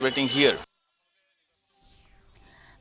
Waiting here.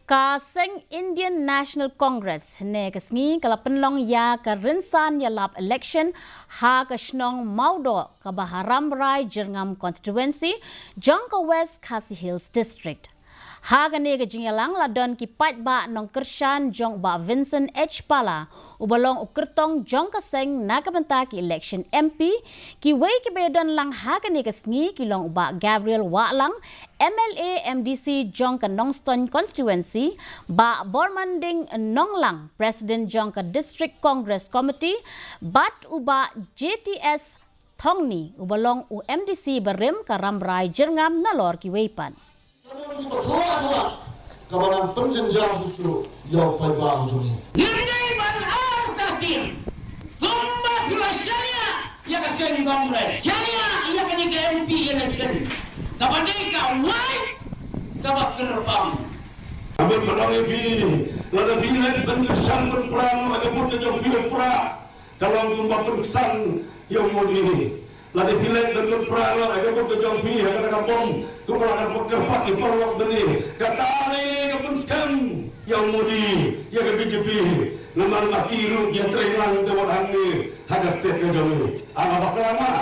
Kaseng Indian National Congress ne kasngi kala Pynlong ya ka Rynsan Ialap election ha ka snong Mawdoh ka Rambrai Jerngam constituency jong ka West Khasi Hills district. Ha ka ne ka jingalang ladon ki pat ba nong Kershan jong ba Vincent H Pala ubalong ukertong jong kaseng nakabanta ki election MP ki wei ki bedon lang ha ka ne kasngi ki long ba Gabriel Walang MLA MDC jong ka Nongston constituency ba Bormanding Nonglang President jong ka District Congress Committee bat uba JTS Thongni ubalong UMDC berim ka Rambrai Jerngam nalor ki weipan. Kawalan penjenjang justru yang perbang sini. Ini benar kakim. Gomba filasanya ya kasih Kongres. Jaya ia kini ke MP election. Kapan dia white kabak kerbang. Kami perang ini, lalu bilang pengesan berperang, ada pun jauh bilang perang. Kalau gomba pengesan yang mau ini. Lalu bilang dengan perang, ada pun jauh bilang kata kampung. Kepala pekerjaan di perang ini. Kata ini kepenskam yang mudi, yang ke BJP. Nama makiru yang teringat dengan hangi. Hagas state kejami. Apa bakal lama?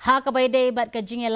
Ha ka bay day bat ka jingela